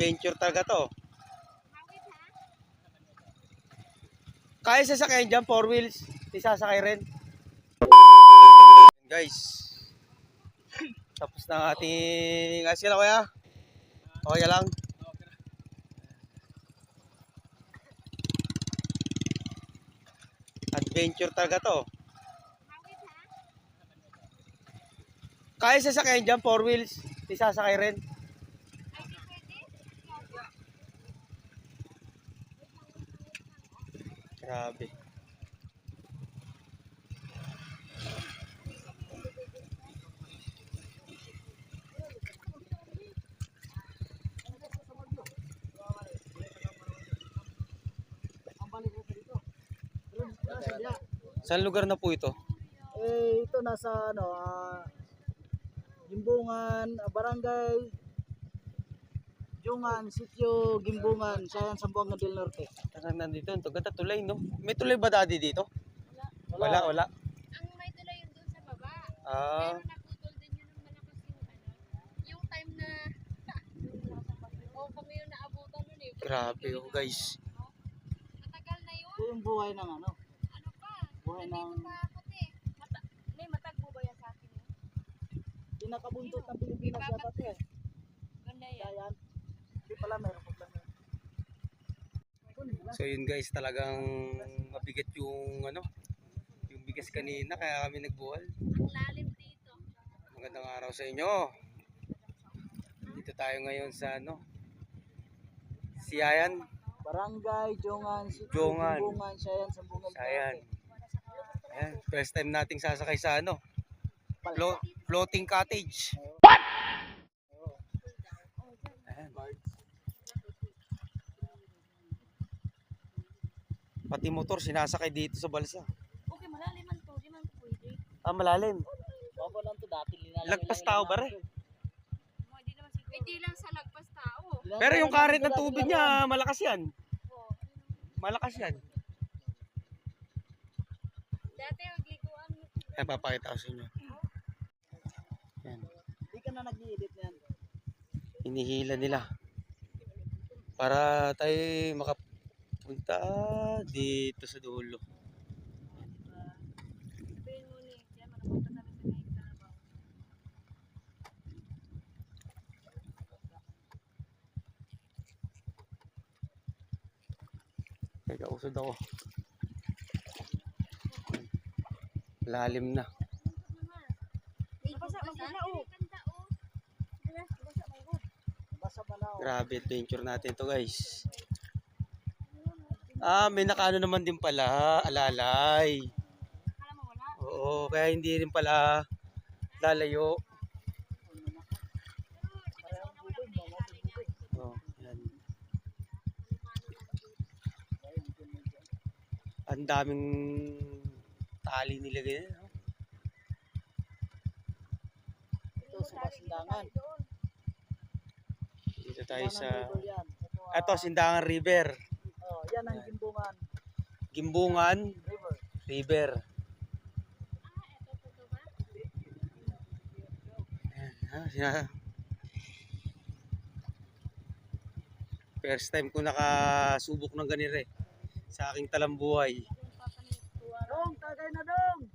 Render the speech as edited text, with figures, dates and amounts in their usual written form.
Adventure talaga to. Kaya sasakyan dyan, 4 wheels. Isasakay rin. Guys. Tapos na ating... Ayos ka na kuya? Okay lang. Adventure talaga to. Kaya sasakyan dyan, 4 wheels. Isasakay rin. Grabe. Saan lugar na po ito? Ito nasa Gimbungan, Barangay Jungan, Sitio Gimbungan, Sayan, Zamboanga del Norte. Saan nandito? Ito ganda tulay, no? May tulay ba dati dito? Wala. Ang may tulay yun doon sa baba. Ah, Pero naputol din yun ng malakas yung time na kami yung naabutan nun eh. grabe oh guys. Matagal na yun. Ito yung buhay ng Ano pa? buhay Hindi ng ko pa ako eh. May matagbo ba yan sa akin yun? pinakabuntot ng Pilipinas yata ito eh. Ganda yan. Sayan. Hindi pala meron pa lang. So yun guys, talagang mabigat yung yung bigas kanina kaya kami nagbuhal. Ang lalim dito. Magandang araw sa inyo. Dito tayo ngayon sa Siayan. Barangay Jungan, Sitio Jungan. Gimbungan, Sayan, Zamboanga del Siayan. Norte. Ayan, first time nating sasakay sa floating cottage. Ayan. Pati motor sinasakay dito sa balsa. Okay, malalim man to. Di man to pwede. Ah, malalim. Baba lang to dati. Lagpas tao ba rin? Hindi lang sa lagpas tao. Pero yung current ng tubig niya, malakas yan. Malakas yan. Dati ang liguan mo. Ayan, papakita ko sa inyo. Ayan. Hindi ka na nag-i-edit yan. Hinihila nila. Para tayo makapunta dito sa dulo. Sabihin mo ni, diyan manapunta kami sa may Carabao. Teka, usod ako. Lalim na. Basa na oh. Basa pa na. Grabe adventure natin to guys. Ah, may nakaano naman din pala, alalay. Akala mo wala? Oo, kaya hindi rin pala lalayo. Oh, yan. Ang daming tali nilagay. Ito sa Basindangan. Dito tayo sa Yan. Ito, Sindangan River. Oh, yan ang Gimbungan Gimbungan River. River. Ayan, first time ko nakasubok ng ganire sa aking talambuhay. Dong, tagay na dong.